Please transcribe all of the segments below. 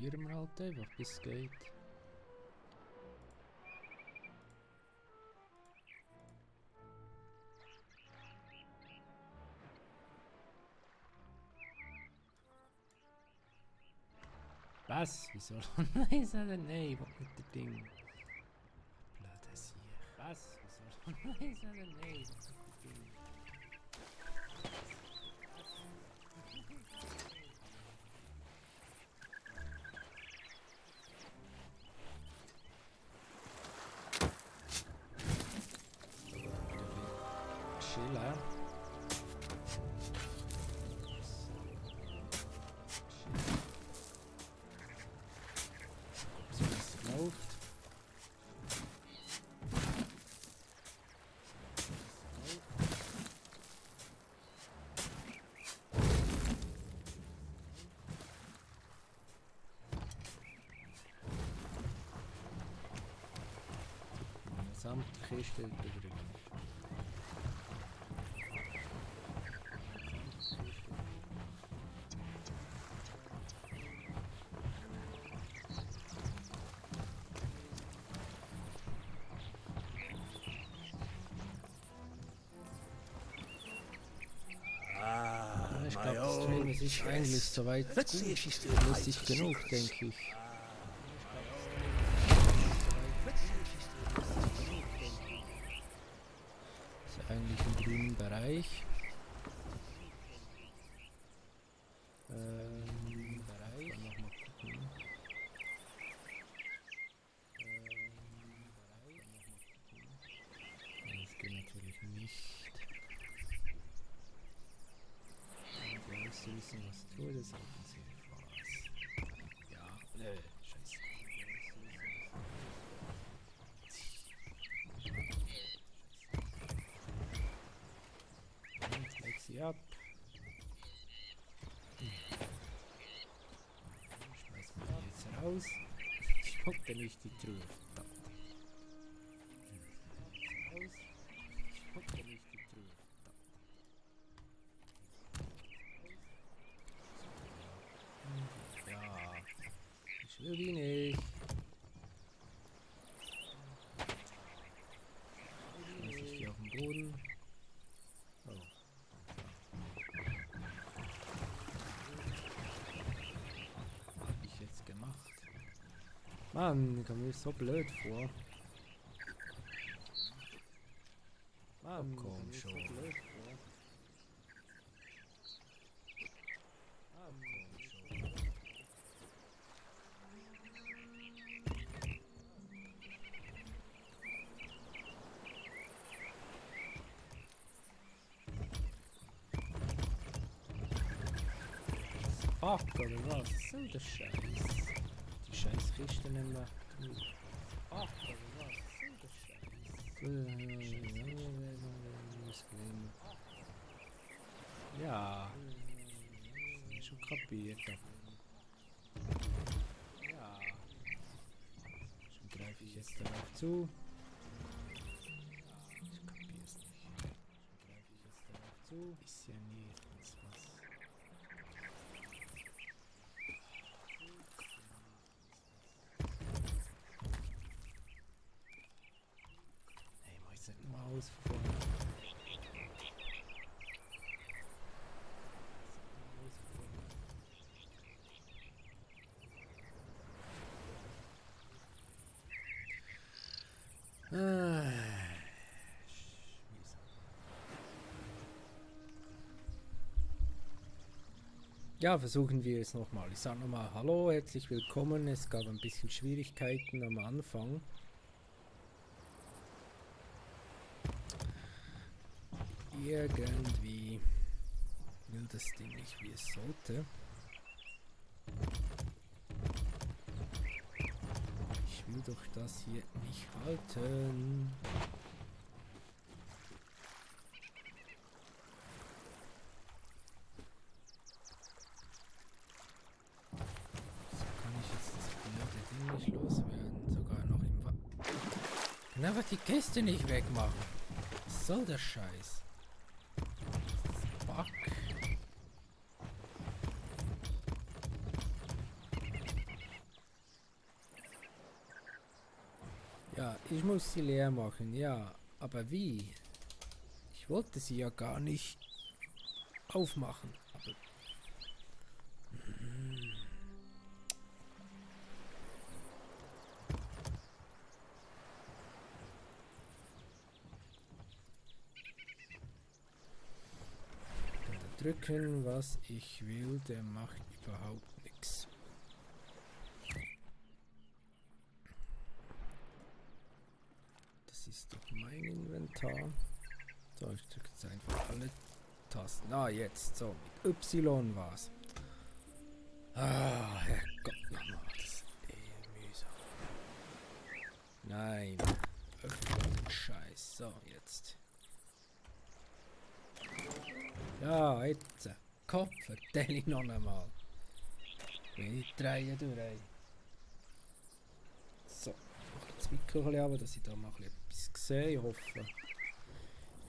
Probieren wir halt einfach, bis es geht. Was? Wieso? Nein, sag nein, was mit dem Ding? Blödes hier. Was? Wieso? Nein, sag nein, was mit dem Ding? Chillen. So, es läuft. Samt Kiste übrigens. Ich glaube, das Stream ist eigentlich soweit gut. Lustig genug, denke ich. Ist eigentlich im grünen Bereich. Kann noch mal gucken. Das geht natürlich nicht. Du musst wissen, was du tust, das haben sie was. Ja, scheiße. Und leg sie ab. Schmeiß mich jetzt raus. Ich spuckte nicht die Truhe. Verdammt. Raus. Ich spuckte nicht die Truhe. Ja, ich will die nicht. Schmeiß ich die auf den Boden. Oh. Hab ich jetzt gemacht? Mann, kommt mir so blöd vor. Mann, komm schon. So blöd vor. Fuck, oder was? Was soll der Scheiß? Die scheiß Kiste nehmen wir. Fuck, oder was? Was soll der Scheiß? Ja. Das hab ich schon kapiert. Ja. Schon greife ich jetzt darauf zu. Ich kapier's nicht. Schon greife ich jetzt darauf zu. Ist ja nirgends was. Mal ausprobieren. Ja, versuchen wir es nochmal. Ich sage nochmal Hallo, herzlich willkommen. Es gab ein bisschen Schwierigkeiten am Anfang. Irgendwie will das Ding nicht, wie es sollte. Ich will doch das hier nicht halten. So kann ich jetzt das blöde Ding nicht loswerden. Sogar noch im Ich kann einfach die Kiste nicht wegmachen. Was soll der Scheiß? Fuck. Ich muss sie leer machen, ja. Aber wie? Ich wollte sie ja gar nicht aufmachen. Aber drücken, was ich will, der macht überhaupt nichts. Das ist doch mein Inventar. So, ich drücke jetzt einfach alle Tasten. Ah, jetzt. So, mit Y war's. Ah, Herrgott, nochmal. Das ist mühsam. Nein. Öffnen, Scheiß. So, jetzt. Ja, jetzt. Kopf, vertell ich noch einmal. Ich drehe durch. So, ich mache das Mikro ein bisschen runter, dass ich da mal etwas sehe. Ich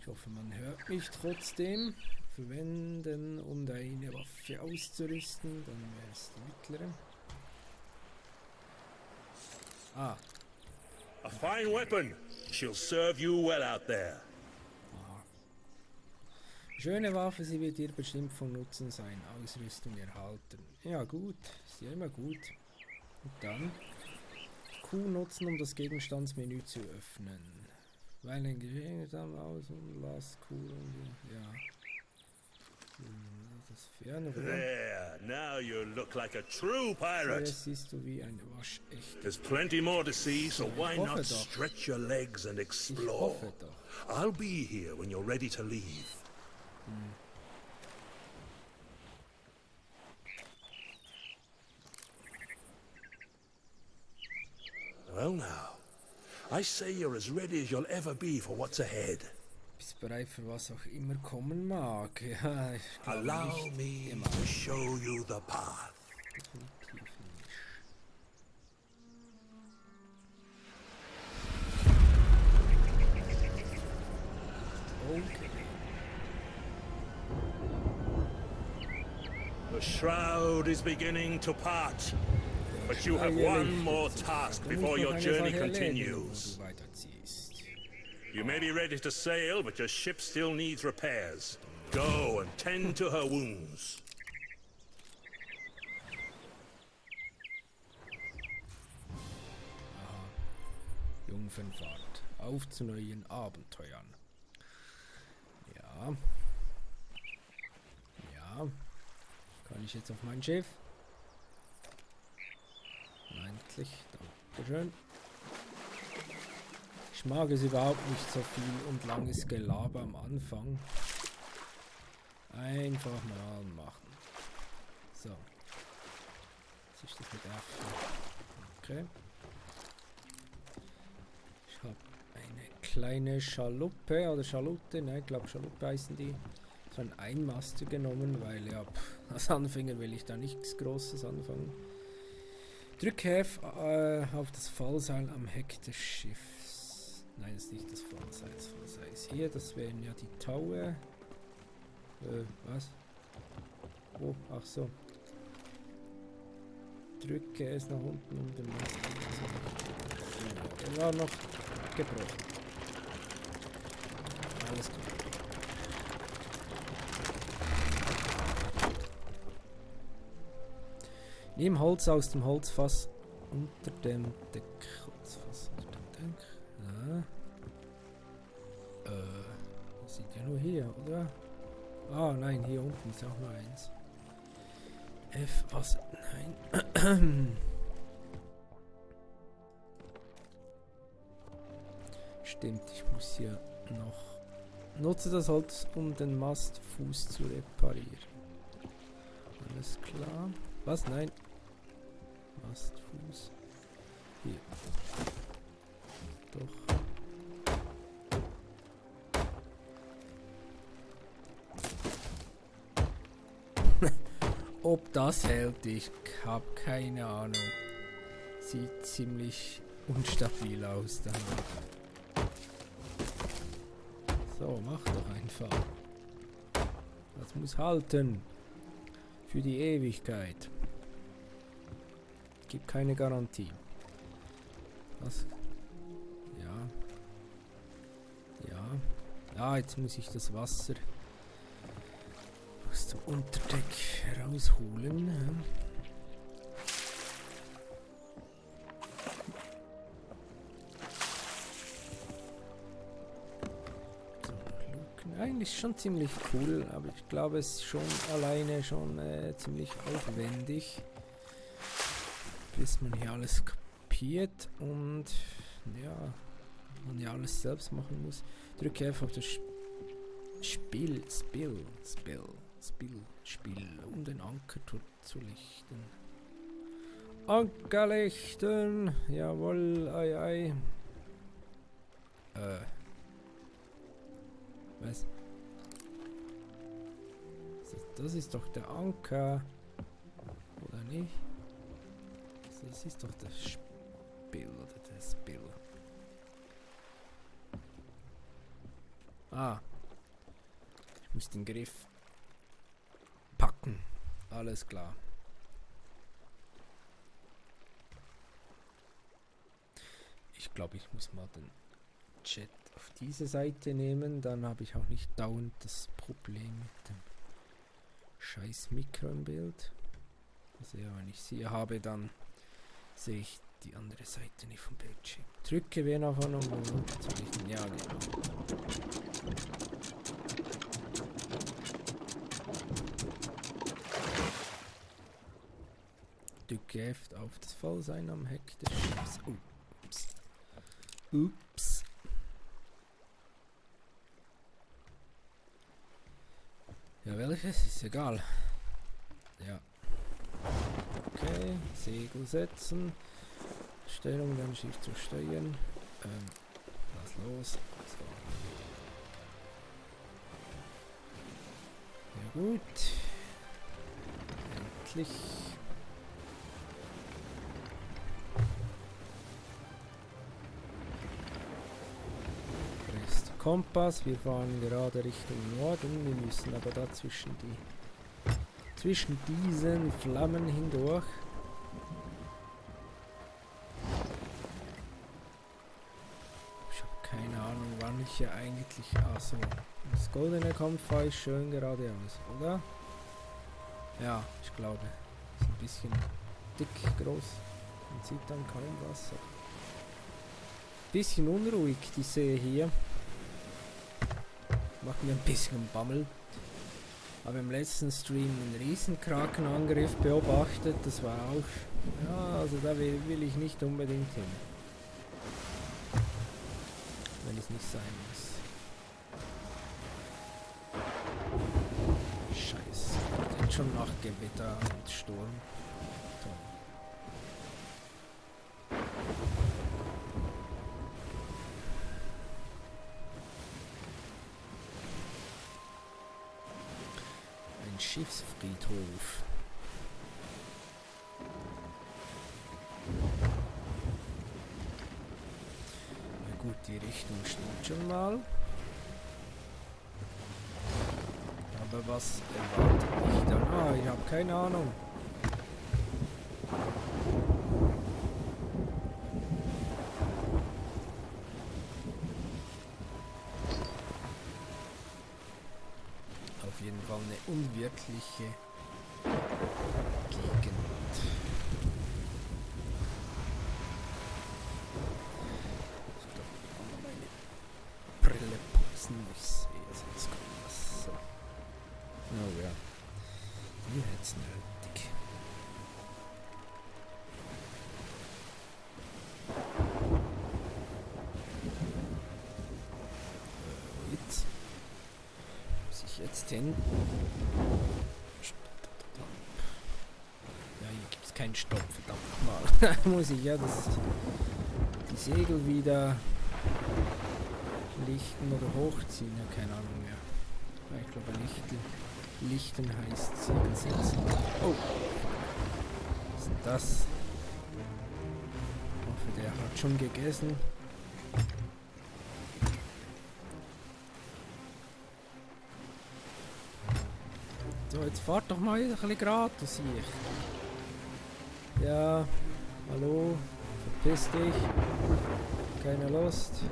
hoffe, man hört mich trotzdem. Verwenden, um eine Waffe auszurüsten. Dann wäre es die mittlere. Ah. A fine weapon. She'll serve you well out there. Schöne Waffe, sie wird dir bestimmt von Nutzen sein. Ausrüstung erhalten. Ja gut, ist ja immer gut. Und dann Q nutzen, um das Gegenstandsmenü zu öffnen. Weil ein Gegenstand aus und lass Q und ja. Das Fernrohr. There, now you look like a true pirate. Jetzt siehst du wie ein waschechter. There's plenty more to see, so why hoffe not doch. stretch your legs and Ich explore? hoffe doch. I'll be here when you're ready to leave. Well now, I say you're as ready as you'll ever be for what's ahead. Bist bereit für was auch immer kommen mag. Ja, ich glaube Allow nicht me immer. to show you the path. Definitiv nicht. Okay. The shroud is beginning to part, but you have Ehrlich, one more jetzt task kann ich before noch your eine journey Sache erledigen, continues. bevor du weiterziehst. You may be ready to sail, but your ship still needs repairs. Go and tend to her wounds. Jungfernfahrt. Auf zu neuen Abenteuern. Ja. Ja. Kann ich jetzt auf mein Schiff? Endlich. Dankeschön. Ich mag es überhaupt nicht so viel und langes Gelaber am Anfang. Einfach mal machen. So. Was ist das mit F? Okay. Ich habe eine kleine Schaluppe oder Schalute, ne, ich glaube Schaluppe heißen die. So ein Einmaster genommen, weil ja, als Anfänger will ich da nichts Großes anfangen. Drücke F auf das Fallseil am Heck des Schiffs. Nein, das ist nicht das Fallseil. Das Fallseil ist hier, das wären ja die Taue. Was? Oh, ach so. Drücke es nach unten, um den Mast aufzunehmen. Der war noch gebrochen. Alles gut. Nimm Holz aus dem Holzfass unter dem Deck. Holzfass unter dem Deck. Ja. Das sind ja nur hier, oder? Ah, nein, hier unten ist auch nur eins. F, was? Nein. Stimmt, ich muss hier noch... Nutze das Holz, um den Mastfuß zu reparieren. Alles klar. Was? Nein. Mastfuß. Hier. Doch. Ob das hält, ich habe keine Ahnung. Sieht ziemlich unstabil aus da. So, mach doch einfach. Das muss halten. Für die Ewigkeit. Gibt keine Garantie. Was? Ja. Ah, jetzt muss ich das Wasser aus dem Unterdeck herausholen. Ja. So, Luken. Eigentlich schon ziemlich cool, aber ich glaube, es ist schon alleine schon ziemlich aufwendig, bis man hier alles kapiert und ja, man ja alles selbst machen muss. Drücke einfach das Spiel, um den Anker zu lichten. Anker lichten! Jawohl, ei, ei. Was? Das ist doch der Anker. Oder nicht? Das ist doch das Spiel oder das Spiel. Ah. Ich muss den Griff packen. Alles klar. Ich glaube, ich muss mal den Chat auf diese Seite nehmen. Dann habe ich auch nicht dauernd das Problem mit dem scheiß Mikro im Bild. Also ja, wenn ich sie habe, dann sehe ich die andere Seite nicht vom Bildschirm. Drücke wen auf an, ja, genau. Drücke F auf das Vollsein am Heck des Schiffs. Ups. Ups. Ja, welches? Ist egal. Ja. Okay, Segel setzen. Stellung, dann Schiff zu steuern. Lass los. So. Ja gut. Endlich. Rest Kompass. Wir fahren gerade Richtung Norden. Wir müssen aber da zwischen diesen Flammen hindurch. Keine Ahnung, wann ich hier eigentlich... Achso, das goldene kommt, fahre ich schön geradeaus, oder? Ja, ich glaube. Ist ein bisschen dick, groß. Man sieht dann kaum Wasser. Bisschen unruhig, die See hier. Macht mir ein bisschen Bammel. Habe im letzten Stream einen Riesenkrakenangriff beobachtet. Das war auch... Ja, also da will ich nicht unbedingt hin. Wenn es nicht sein muss. Scheiße. Jetzt schon nach Gewitter und Sturm. Toll. Ein Schiffsfriedhof. Gut, die Richtung stimmt schon mal. Aber was erwartet mich dann? Ah, ich habe keine Ahnung. Auf jeden Fall eine unwirkliche Gegend. Sonst kommt was. So. Oh ja. Die hätt's nötig. Jetzt. Muss ich jetzt hin? Ja, hier gibt's keinen Stopp, verdammt nochmal. Da muss ich ja die Segel wieder lichten oder hochziehen, ja, keine Ahnung mehr. Ich glaube, lichten heißt Segel setzen. Oh! Was ist denn das? Ich hoffe, der hat schon gegessen. So, jetzt fahrt doch mal ein bisschen gratis hier. Ja, hallo, verpiss dich. Keine Lust.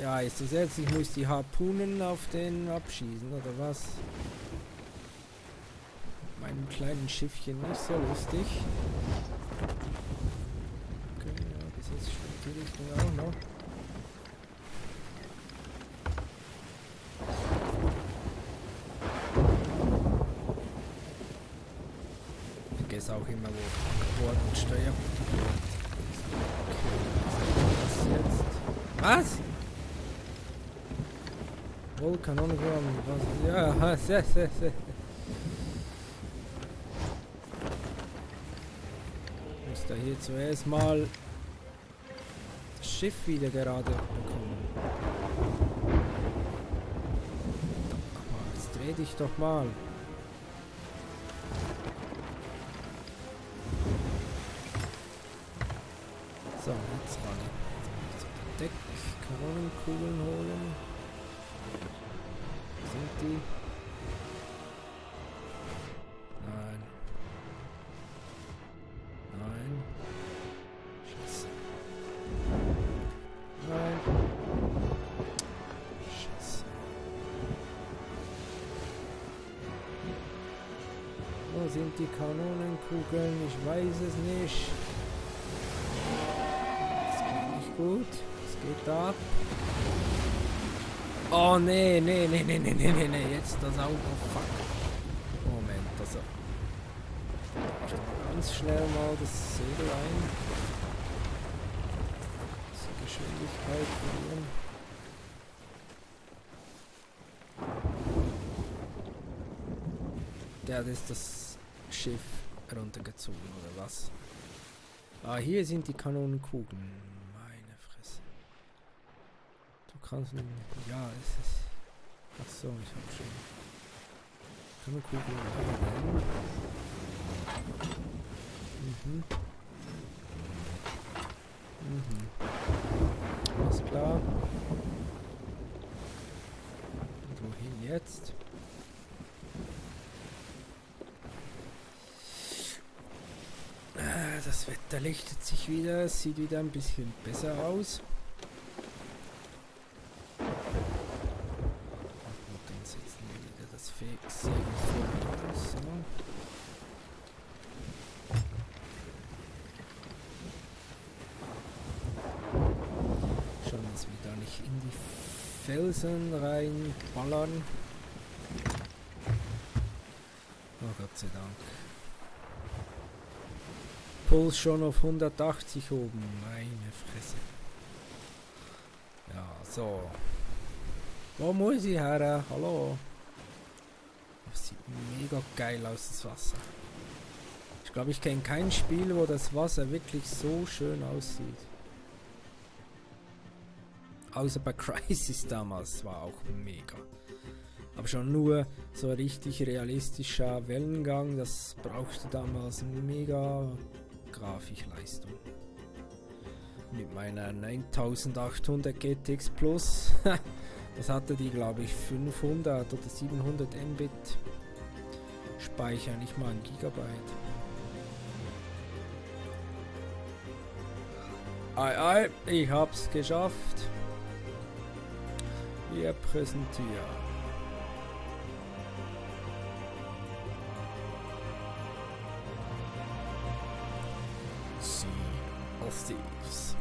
Ja, ist das jetzt? Ich muss die Harpunen auf den abschießen, oder was? Mit meinem kleinen Schiffchen nicht so lustig. Okay, ja, bis jetzt stimmt die Richtung auch noch. Ich vergesse auch immer, wo Bord und Steuer. Okay, was jetzt? Was? Kanonenraum, was? Ja, sehr. Muss da hier zuerst mal das Schiff wieder gerade bekommen. Jetzt dreh dich doch mal. So, jetzt ran. Jetzt Deck, Kanonenkugeln holen. Sind die? Nein. Nein. Scheiße. Nein. Scheiße. Wo sind die Kanonenkugeln? Ich weiß es nicht. Das geht nicht gut. Es geht ab. Oh nee, jetzt das Auto, fuck. Moment, also. Ich ganz schnell mal das Segel ein. Die Geschwindigkeit verlieren. Der hat jetzt das Schiff runtergezogen, oder was? Ah, hier sind die Kanonenkugeln. Meine Fresse. Du kannst nicht. Ja, es ist. Ach so, ich hab schon. Kanonenkugeln. Alles klar. Und wohin jetzt? Das Wetter lichtet sich wieder, es sieht wieder ein bisschen besser aus. Und dann setzen wir wieder das Segel vorne aus. So. Schauen, dass wir da nicht in die Felsen reinballern. Oh Gott sei Dank. Puls schon auf 180 oben. Meine Fresse. Ja, so. Wo muss ich her? Hallo. Das sieht mega geil aus, das Wasser. Ich glaube, ich kenne kein Spiel, wo das Wasser wirklich so schön aussieht. Außer bei Crysis damals, war auch mega. Aber schon nur so richtig realistischer Wellengang, das brauchte damals mega Grafikleistung. Mit meiner 9800 GTX Plus, das hatte die glaube ich 500 oder 700 Mbit Speicher, nicht mal ein Gigabyte. Ei, ich hab's geschafft. Wir präsentieren. Of Thieves.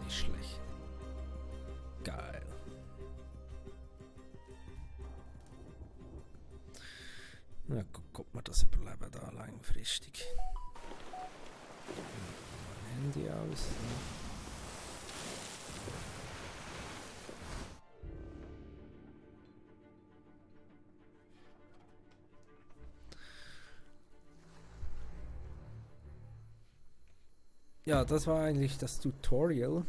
Nicht schlecht. Geil. Na, guck mal, das überleben da langfristig. Mein Handy aus. Ja, das war eigentlich das Tutorial.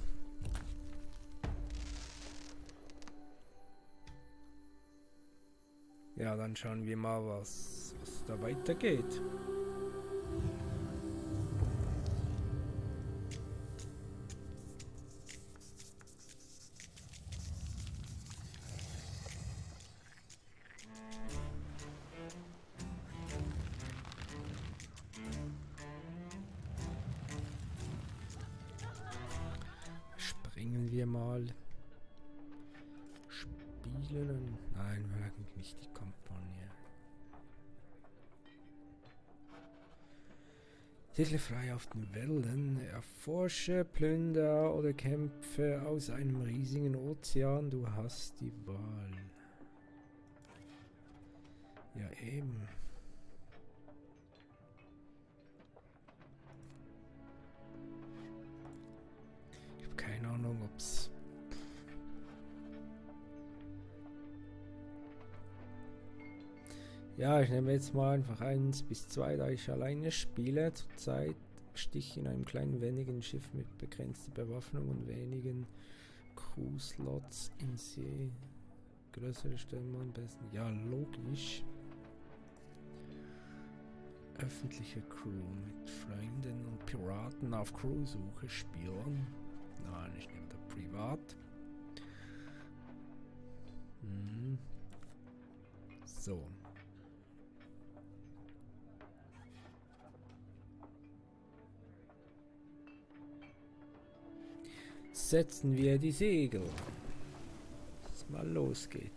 Ja, dann schauen wir mal, was da weitergeht. Springen wir mal. spielen? Nein, eigentlich nicht die Kampagne. Segele frei auf den Wellen, erforsche, plünder oder kämpfe aus einem riesigen Ozean. Du hast die Wahl. Ja, eben. Ich habe keine Ahnung, ob's... Ja, ich nehme jetzt mal einfach 1 bis 2, da ich alleine spiele. Zurzeit stich in einem kleinen, wendigen Schiff mit begrenzter Bewaffnung und wenigen Crew-Slots in See. Größere Stellen am besten. Ja, logisch. Öffentliche Crew mit Freunden und Piraten auf Crewsuche spielen. Nein, ich nehme da privat. So. Setzen wir die Segel. Dass es mal losgeht.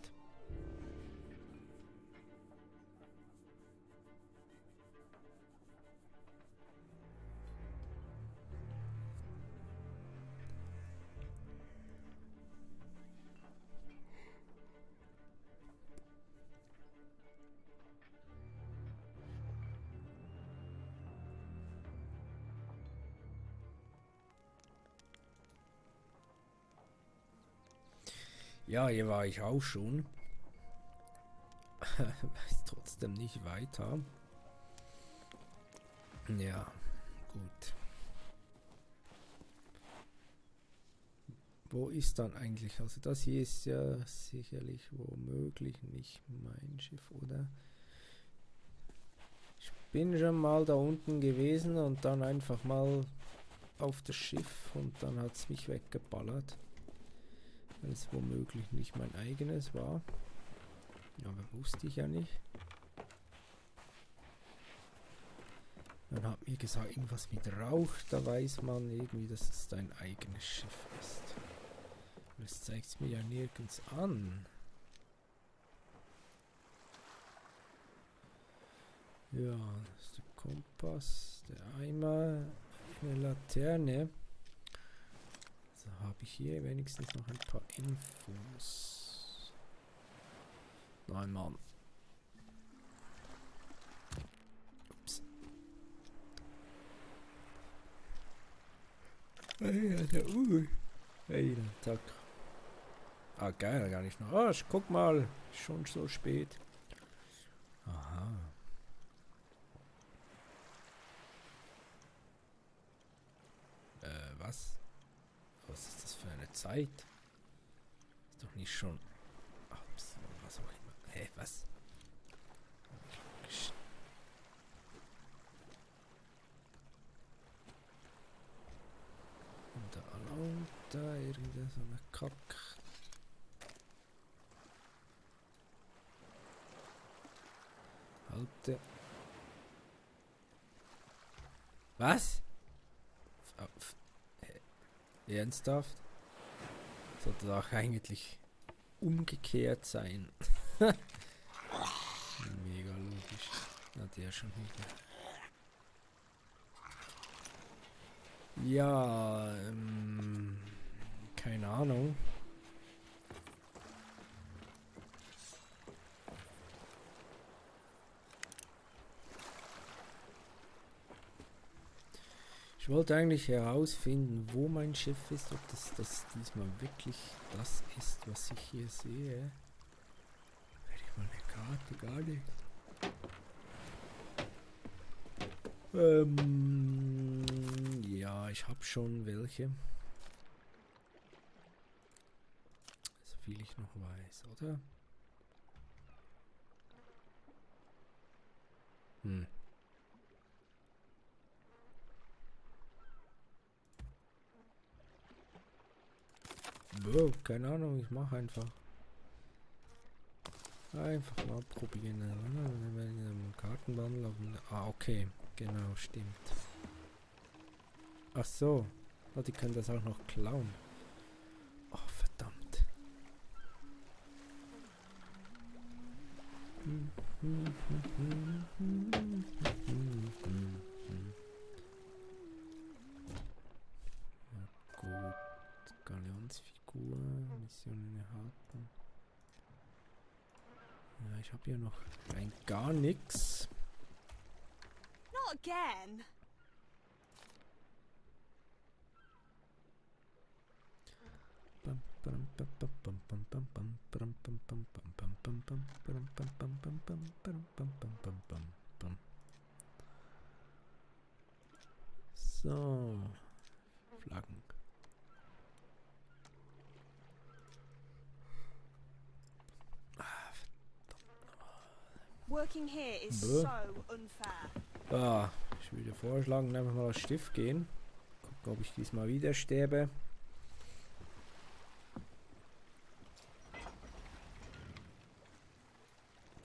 Ja, hier war ich auch schon. Weiß trotzdem nicht weiter. Ja, gut. Wo ist dann eigentlich? Also das hier ist ja sicherlich womöglich nicht mein Schiff, oder? Ich bin schon mal da unten gewesen und dann einfach mal auf das Schiff und dann hat es mich weggeballert. Weil es womöglich nicht mein eigenes war. Aber wusste ich ja nicht. Man hat mir gesagt, irgendwas mit Rauch, da weiß man irgendwie, dass es dein eigenes Schiff ist. Das zeigt es mir ja nirgends an. Ja, das ist der Kompass, der Eimer, eine Laterne. So habe ich hier wenigstens noch ein paar Infos. Nein, Mann. Ups. Hey, der Uhr. Hey, zack. Ah, geil, gar nicht noch. Ah, guck mal, schon so spät. Aha. Was? Was ist das für eine Zeit? Ist doch nicht schon... Ups, was auch immer. Hä, was? Und da irgendeine so eine Kack. Halte. Was? Ernsthaft? Sollte auch eigentlich umgekehrt sein. Mega logisch. Na, der schon wieder. Ja, keine Ahnung. Ich wollte eigentlich herausfinden, wo mein Schiff ist, ob das diesmal wirklich das ist, was ich hier sehe. Hätte ich mal eine Karte, gar nicht. Ja, ich habe schon welche. So viel ich noch weiß, oder? Bro, keine Ahnung, ich mache einfach. Einfach mal probieren. Kartenbundle auf den... Ah, okay. Genau, stimmt. Ach so. Oh, die können das auch noch klauen. Oh, verdammt. Gut, Galionsfigur, Missionen erhalten. Ja, ich habe hier noch rein gar nichts. Not again. So, Flaggen. Working here is Bäh. so unfair. Ah, ich würde vorschlagen, einfach mal aufs Stift gehen. Gucken, ob ich diesmal wieder sterbe.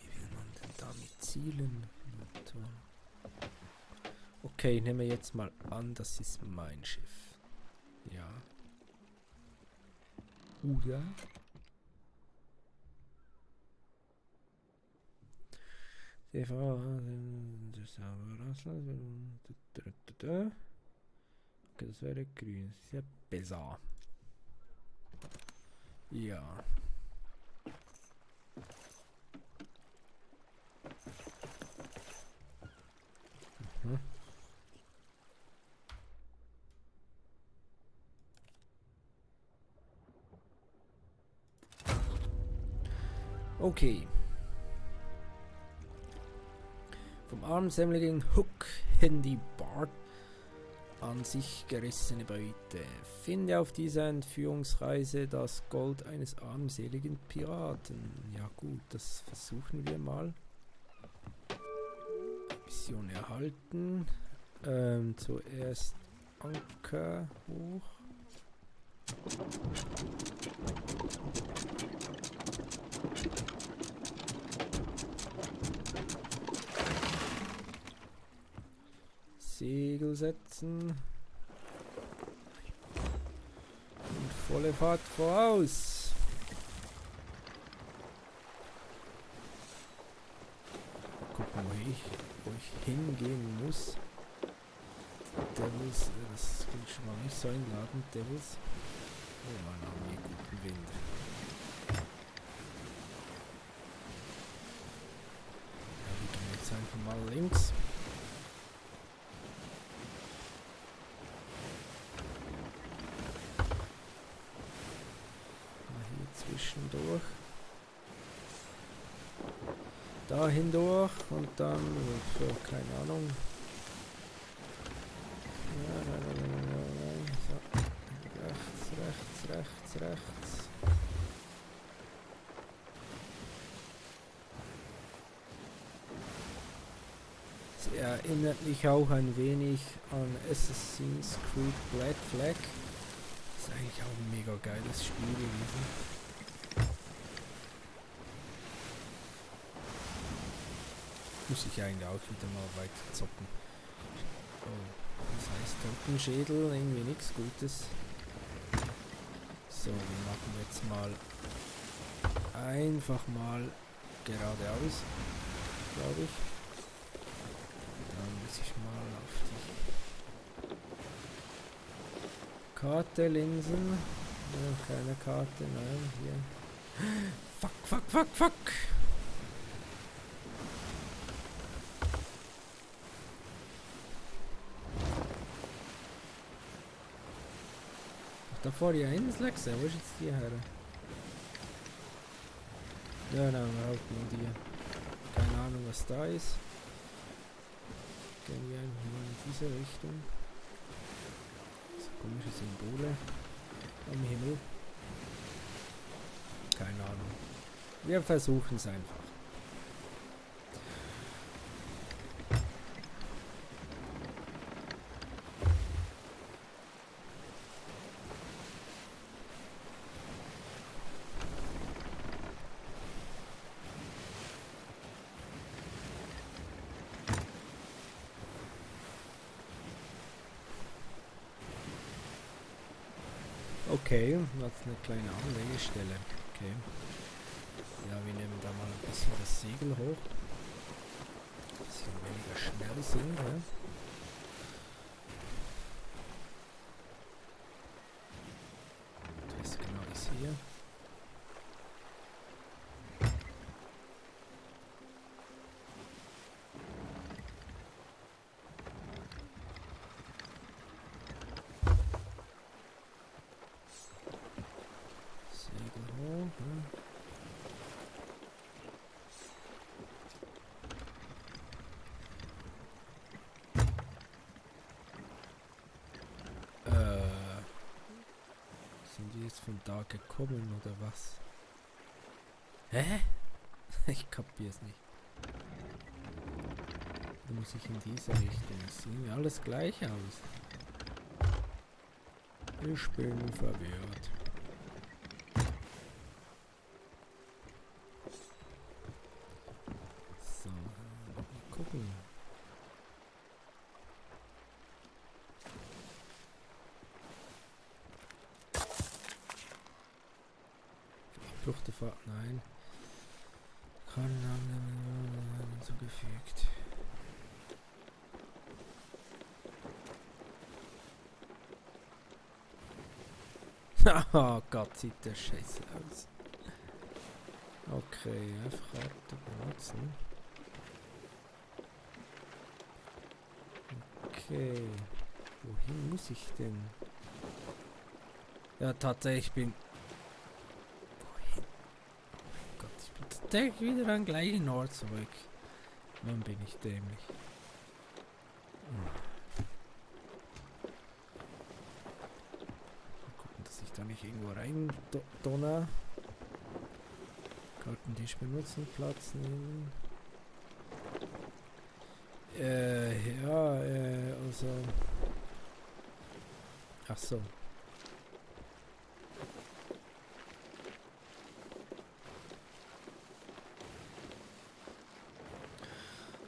Wie will man denn damit zielen? Okay, ich nehme jetzt mal an, das ist mein Schiff. Ja. Oder? Okay, das wäre grün. Das ist ja besser. Ja. Mhm. Okay. Vom armseligen Hook Handy Bart an sich gerissene Beute. Finde auf dieser Entführungsreise das Gold eines armseligen Piraten. Ja gut, das versuchen wir mal. Mission erhalten. Zuerst Anker hoch. Segel setzen. Und volle Fahrt voraus. Gucken, wo ich hingehen muss. Devils, das will ich schon mal nicht so einladen. Devils. Oh, man haben hier guten Wind. Ja, wir gehen jetzt einfach mal links. Zwischendurch. Dahin durch und dann, keine Ahnung. So. Rechts. Es erinnert mich auch ein wenig an Assassin's Creed Black Flag. Das ist eigentlich auch ein mega geiles Spiel gewesen. Muss ich eigentlich auch wieder mal weiter zocken. Oh, das heißt Totenschädel, irgendwie nichts Gutes. So, wir machen jetzt mal einfach mal geradeaus, glaube ich. Dann muss ich mal auf die Karte linsen. Ja, keine Karte, nein, hier. Fuck. Davor die Einslachse, wo ist jetzt die her? Ja, nein, überhaupt nur die. Keine Ahnung, was da ist. Gehen wir einfach mal in diese Richtung. So komische Symbole am Himmel. Keine Ahnung. Wir versuchen es einfach. Okay, das ist eine kleine Anlegestelle. Okay. Ja, wir nehmen da mal ein bisschen das Segel hoch. Ein bisschen weniger schnell sind, ja. Das genau ist hier. Segel hoch, ja. Sind die jetzt von da gekommen oder was? Hä? Ich kapier's nicht. Da muss ich in diese Richtung. Es sieht mir alles gleich aus. Ich bin verwirrt. So, mal gucken. Abbruch der Fahrt, nein. Zugefügt. Oh Gott, sieht der Scheiße aus. Okay, einfach Karte benutzen. Okay. Wohin muss ich denn? Ja, tatsächlich, ich bin... Wohin? Oh Gott, ich bin tatsächlich wieder am gleichen Ort zurück. Dann bin ich dämlich. Mal gucken, dass ich da nicht irgendwo rein donner. Kartentisch benutzen, Platz nehmen. Ja, also... Ach so.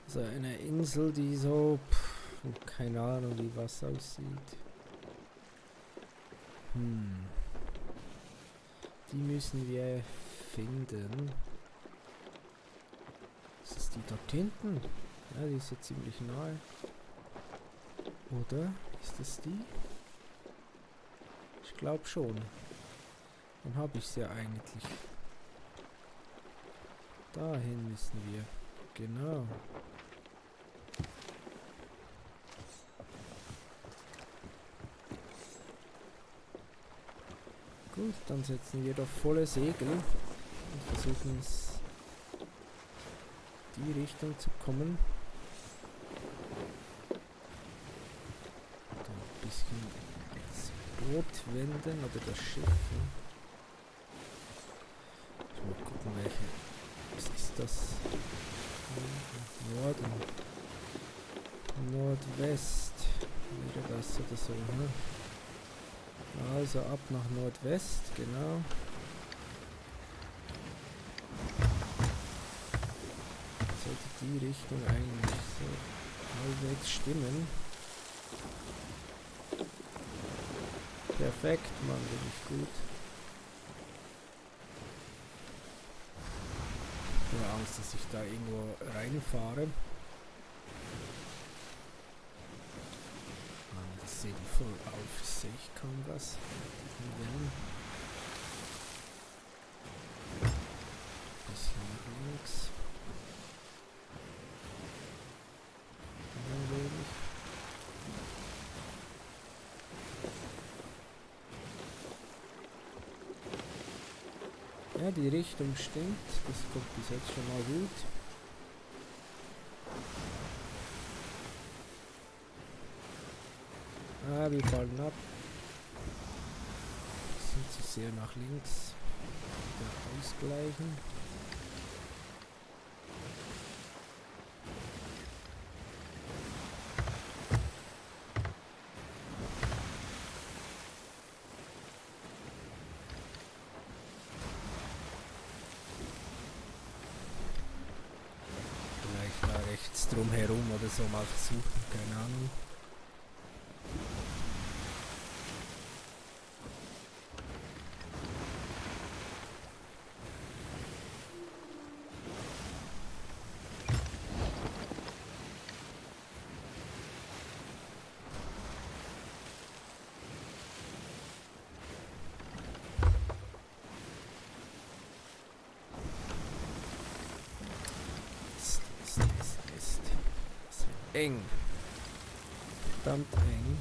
So eine Insel, die so... keine Ahnung, wie was aussieht. Die müssen wir finden. Ist das die dort hinten? Ja, die ist ja ziemlich nahe. Oder? Ist das die? Ich glaube schon. Dann habe ich sie ja eigentlich. Dahin müssen wir. Genau. Gut, dann setzen wir doch volle Segel und versuchen es die Richtung zu kommen. Da ein bisschen das Boot wenden oder das Schiff. Ich muss mal gucken, welche. Was ist das? Norden. Nordwest. Wäre das oder so, ne? Also ab nach Nordwest, genau. Sollte die Richtung eigentlich so halbwegs stimmen. Perfekt, Mann, bin ich gut. Ich habe Angst, dass ich da irgendwo reinfahre. Das sehe ich voll auf, sehe ich kaum was. Bisschen nach links. Ein wenig. Ja, die Richtung stimmt. Das kommt bis jetzt schon mal gut. Ah, wir fallen ab. Sind zu sehr nach links. Wieder ausgleichen. Vielleicht da rechts drum herum oder so mal versuchen, keine Ahnung. eng. Verdammt eng.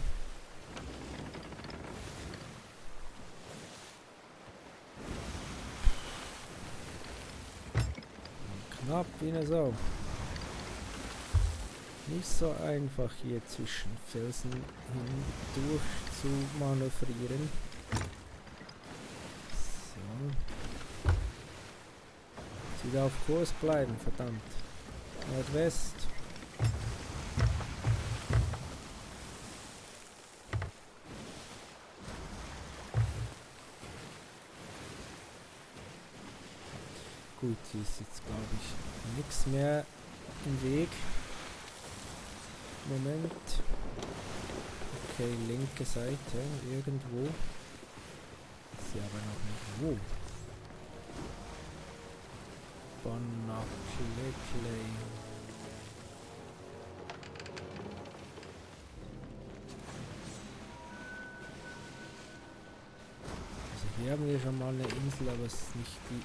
Knapp wie eine Sau. Nicht so einfach hier zwischen Felsen hindurch zu manövrieren. So. Jetzt wieder auf Kurs bleiben, verdammt. Nordwest. Gut, hier ist jetzt glaube ich nichts mehr im Weg. Moment. Okay, linke Seite, irgendwo. Ist ja aber noch nicht wo. Bonaclay. Also hier haben wir schon mal eine Insel, aber es ist nicht die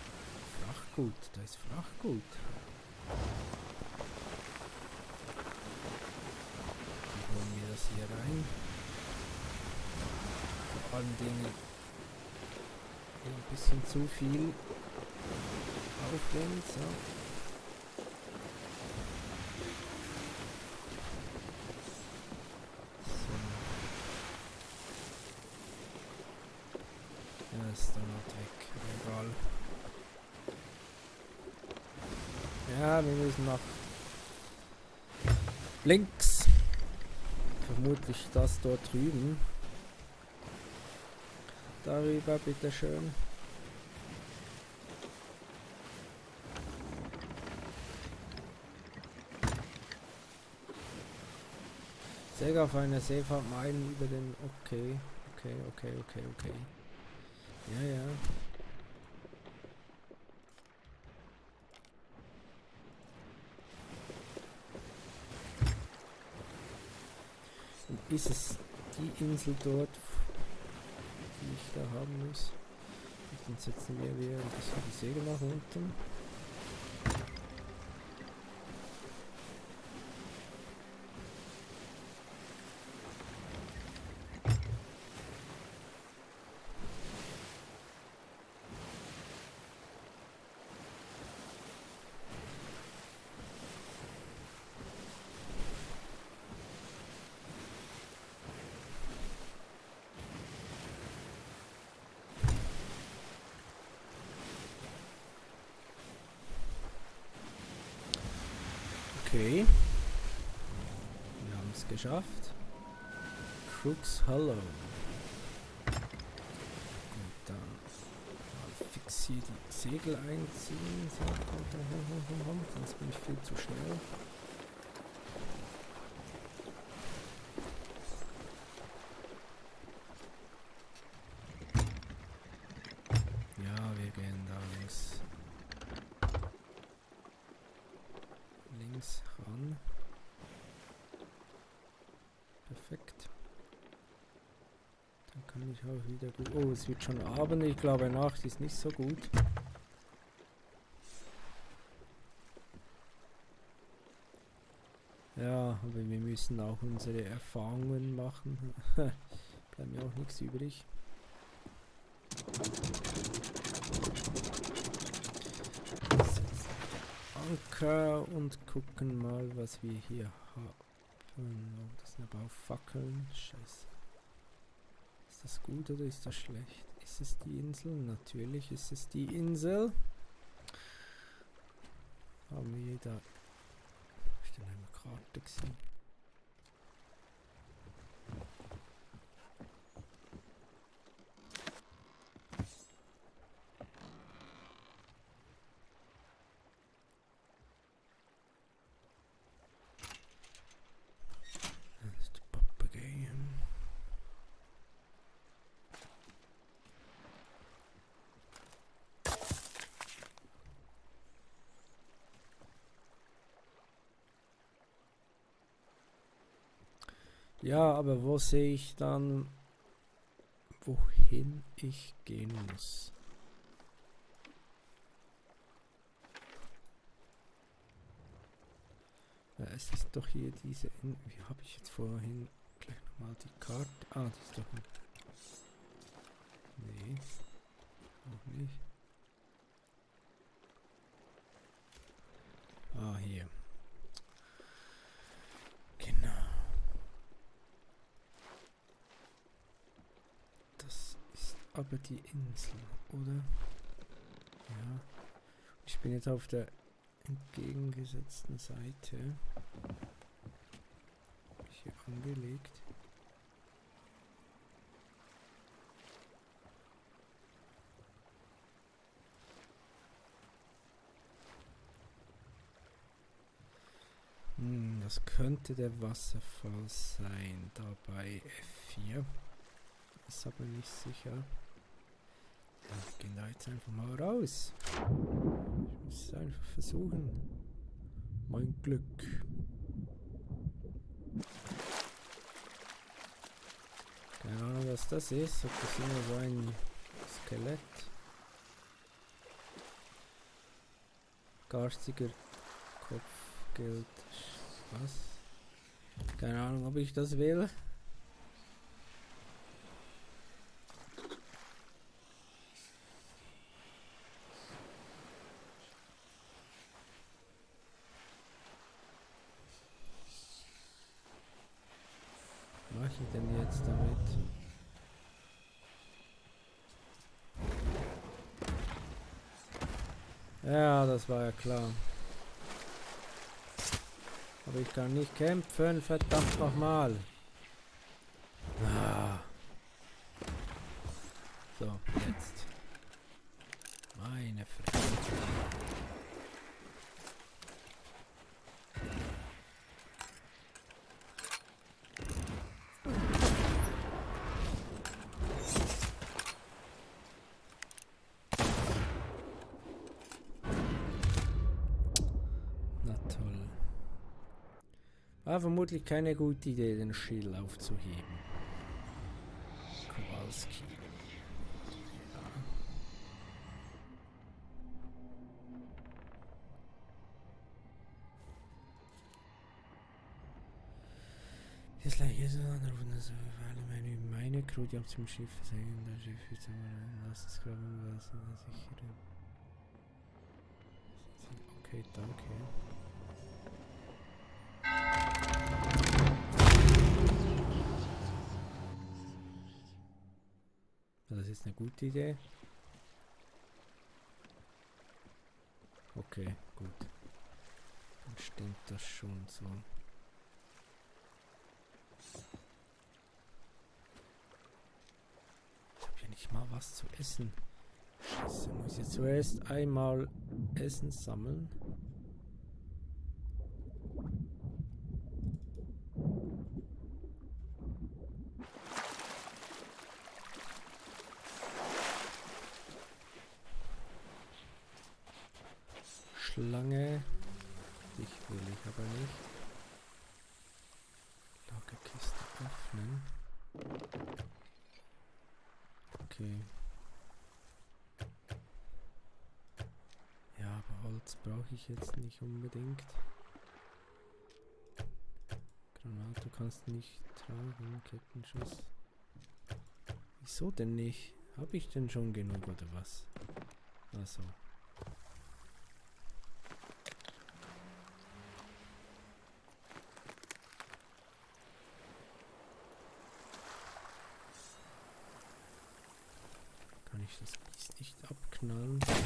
Frachtgut. Da ist Frachtgut. Hier rein. Vor allen Dingen ein bisschen zu viel Aufwind. So. Ja, ist dann halt weg. Egal. Ja, wir müssen nach links. Vermutlich das dort drüben. Darüber, bitteschön. Säge auf einer Seefahrt meiden über den... Okay. Ja, ja. Und ist es die Insel dort, die ich da haben muss? Dann setzen wir wieder ein bisschen die Segel nach unten. Okay. Wir haben es geschafft. Crooks Hollow. Gut, dann mal fix hier die Segel einziehen. So, komm, sonst bin ich viel zu schnell. Ja, wir gehen da links ran. Perfekt. Dann kann ich auch wieder gut... Oh, es wird schon Abend. Ich glaube, Nacht ist nicht so gut. Ja, aber wir müssen auch unsere Erfahrungen machen. Bleibt mir auch nichts übrig. Anker und gucken mal, was wir hier haben. Oh, das sind aber auch Fackeln. Scheiße. Ist das gut oder ist das schlecht? Ist es die Insel? Natürlich ist es die Insel. Haben wir da... Ich habe eine Karte gesehen. Das ist der Papagei. Ja, aber wo sehe ich dann, wohin ich gehen muss? Ja, es ist doch hier diese... Wie habe ich jetzt vorhin gleich nochmal die Karte... Ah, die ist doch... Nee, auch nicht. Ah, hier. Genau. Das ist aber die Insel, oder? Ja. Ich bin jetzt auf der entgegengesetzten Seite. Hier angelegt. Das könnte der Wasserfall sein, da bei F4. Ist aber nicht sicher. Ja, gehen da jetzt einfach mal raus. Ich muss es einfach versuchen. Mein Glück. Keine Ahnung, was das ist. Ob das immer so ein Skelett. Garstiger Kopfgeld. Was? Keine Ahnung, ob ich das will. Was mache ich denn jetzt damit? Ja, das war ja klar. Aber ich kann nicht kämpfen, verdammt nochmal. Ah. So, jetzt. Meine Fresse. Na toll. War vermutlich keine gute Idee, den Schild aufzuheben. Kowalski. Jetzt lag hier so anrufen, dass meine Crew, die auf dem Schiff sein, das Schiff jetzt aber lass es graben lassen, sichern. Okay, danke. Das ist eine gute Idee. Okay, gut. Dann stimmt das schon so. Ich habe ja nicht mal was zu essen. Scheiße, muss ich jetzt zuerst einmal Essen sammeln. Schlange. Dich will ich aber nicht. Lagerkiste öffnen. Okay. Ja, aber Holz brauche ich jetzt nicht unbedingt. Granate kannst du nicht tragen. Kettenschuss. Wieso denn nicht? Habe ich denn schon genug oder was? Also. Kann ich das Biest nicht abknallen? Doch.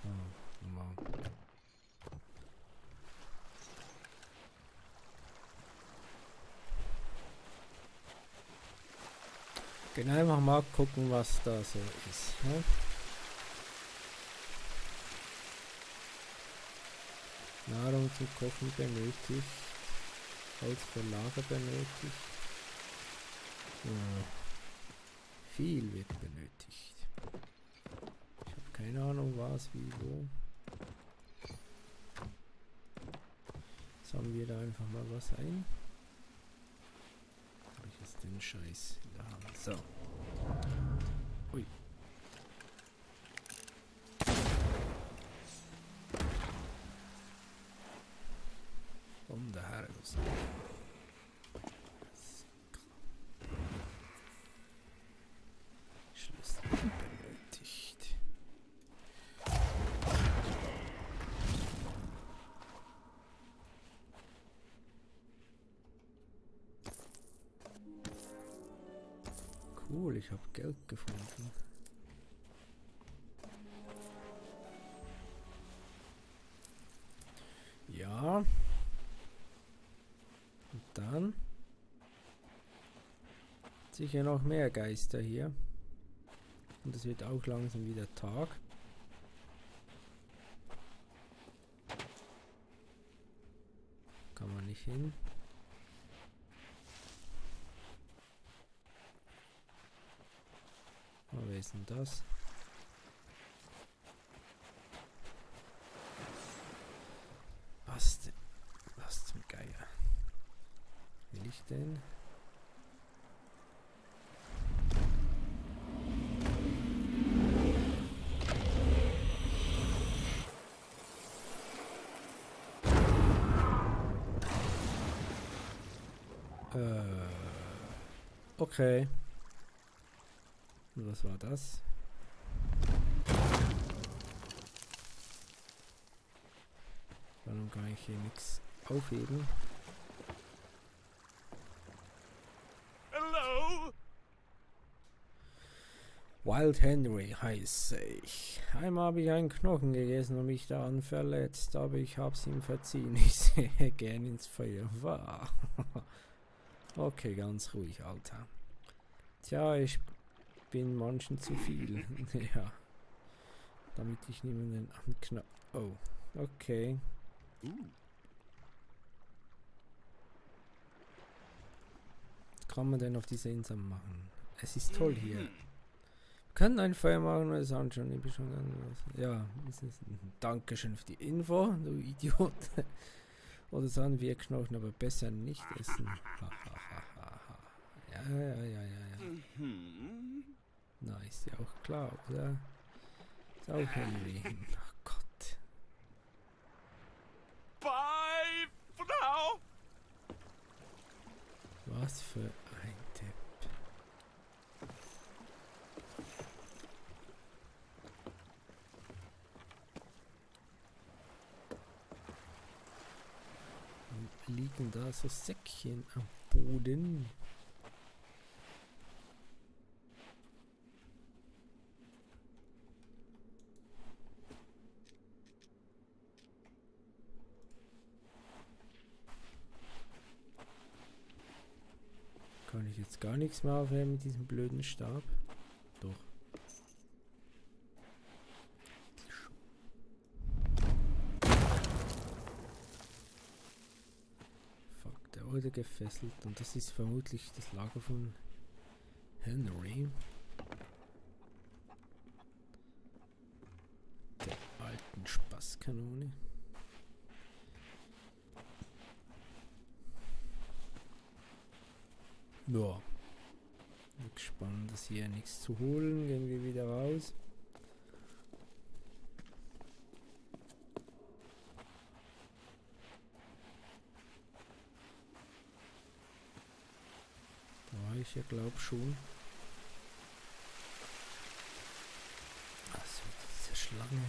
Oh, wow. Gehen einfach mal gucken, was da so ist. Ne? Nahrung zum Kochen benötigt. Holz für Lager benötigt. Ja. Viel wird benötigt. Ich habe keine Ahnung was, wie, wo. Sammeln wir da einfach mal was ein. Habe ich jetzt den Scheiß in der Hand. So. Ui. So. Schlüssel benötigt. Cool, ich habe Geld gefunden. Ja. Und dann sicher noch mehr Geister hier. Und es wird auch langsam wieder Tag. Kann man nicht hin. Oh, wer ist denn das? Was denn? Was zum Geier? Will ich denn? Okay. Und was war das? Warum kann ich hier nichts aufheben? Hello? Wild Henry heiße ich. Einmal habe ich einen Knochen gegessen und mich daran verletzt, aber ich hab's ihm verziehen. Ich sehe gern ins Feuer. Wow. Okay, ganz ruhig, Alter. Tja, ich bin manchen zu viel. Ja. Damit ich niemanden anknall. Oh, okay. Was kann man denn auf dieser Insel machen? Es ist toll hier. Wir können ein Feuer machen und es anschauen. Ich bin schon ja, es ist Dankeschön für die Info, du Idiot. Oder sagen wir Knochen, aber besser nicht essen. Ja. Na, ist ja auch klar, oder? Ist auch Henry. Ach Gott. Bye for now. Was für ein Tipp. Liegen da so Säckchen am Boden? Kann ich jetzt gar nichts mehr aufheben mit diesem blöden Stab? Doch. Fuck, der wurde gefesselt und das ist vermutlich das Lager von Henry. Der alten Spaßkanone. Ja. Bin gespannt, dass hier nichts zu holen. Gehen wir wieder raus. Da war ich ja glaub schon. Also diese Schlange.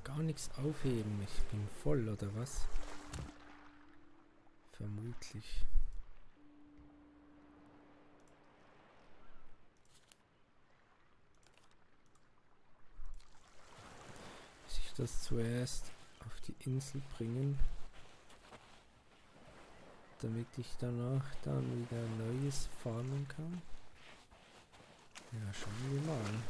Gar nichts aufheben. Ich bin voll, oder was? Vermutlich. Muss ich das zuerst auf die Insel bringen, damit ich danach dann wieder Neues farmen kann? Ja, schauen wir mal.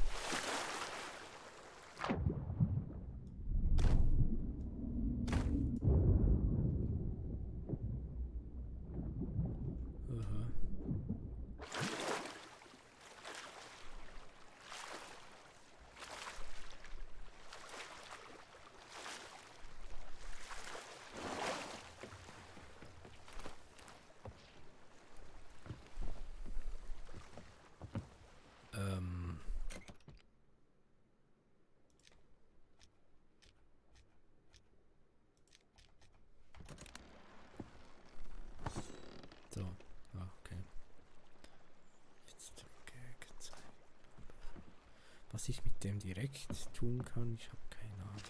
was ich mit dem direkt tun kann, ich habe keine Ahnung.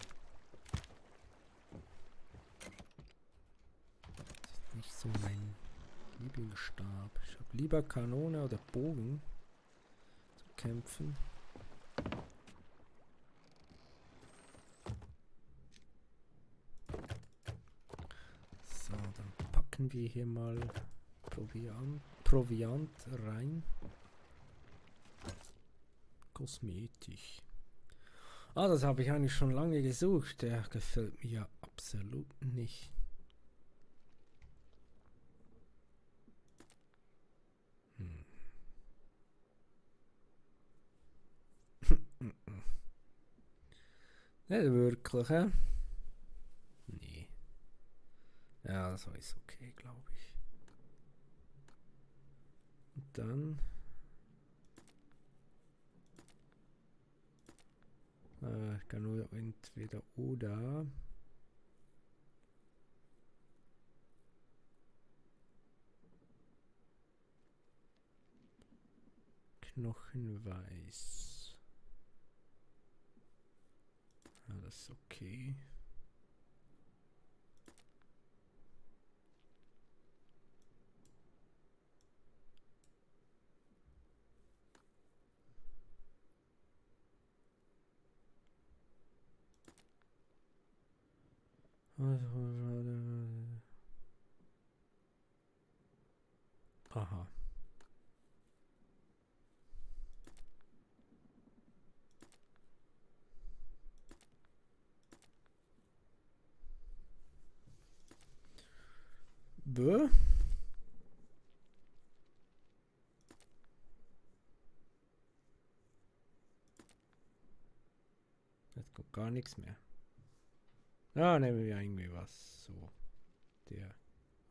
Das ist nicht so mein Lieblingsstab. Ich habe lieber Kanone oder Bogen zu kämpfen. So, dann packen wir hier mal Proviant rein. Kosmetik. Ah, das habe ich eigentlich schon lange gesucht. Der gefällt mir ja absolut nicht. Nicht wirklich, hä? Nee. Ja, so ist okay, glaube ich. Und dann... ich kann nur entweder oder. Knochenweiß. Ja, das ist okay. Aha. Bäh. Jetzt kommt gar nichts mehr. Ja, nehmen wir irgendwie was so der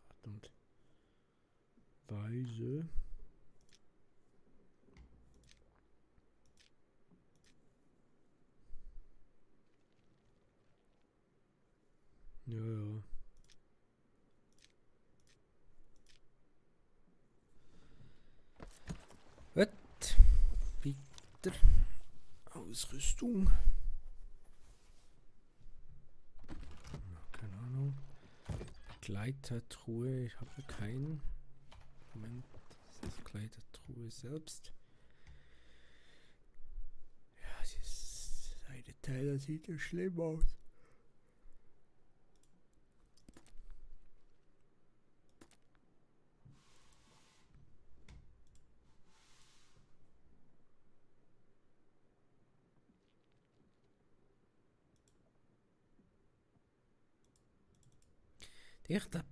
Art und Weise. Ja, ja. Was? Wieder Ausrüstung. Keine Ahnung. Kleidertruhe, ich habe keinen. Moment, das ist Kleidertruhe selbst. Ja, dieses Teil, das sieht ja schlimm aus. Ich das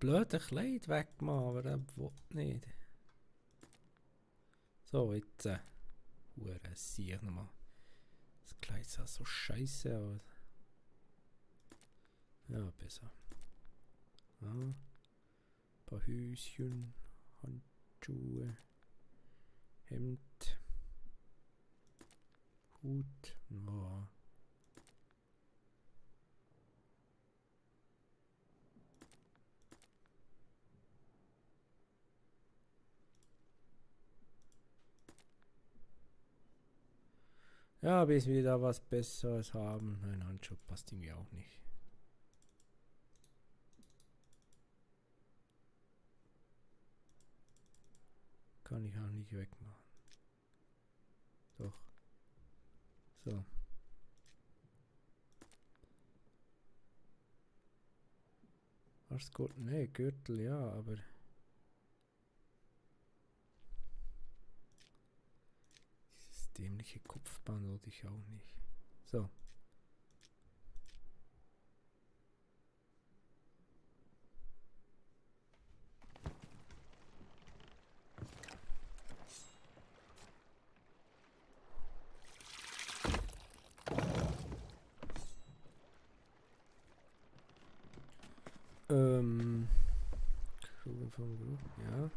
blöde Kleid wegmachen, aber er will nicht. So, jetzt. Hure Sieg nochmal. Das Kleid sah so scheiße aus. Ja, besser. Ja. Ein paar Höschen, Handschuhe, Hemd, Hut. Ja. Ja, bis wir da was Besseres haben. Ein Handschuh passt irgendwie auch nicht. Kann ich auch nicht wegmachen. Doch. So. Arschgurt, ne, Gürtel, ja, aber... Dieses dämliche Kopfband wollte ich auch nicht. So. Ja.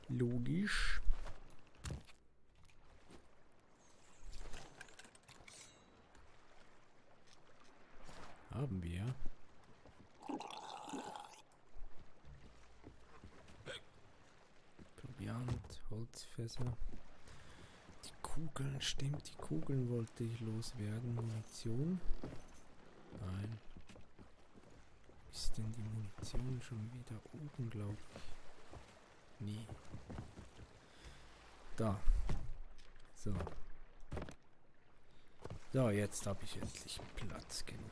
Logisch. Haben wir. Proviant, Holzfässer. Die Kugeln, stimmt, die Kugeln wollte ich loswerden. Munition? Nein. Ist denn die Munition schon wieder oben, glaube ich? Nee. Da. So. So, jetzt habe ich endlich Platz genug.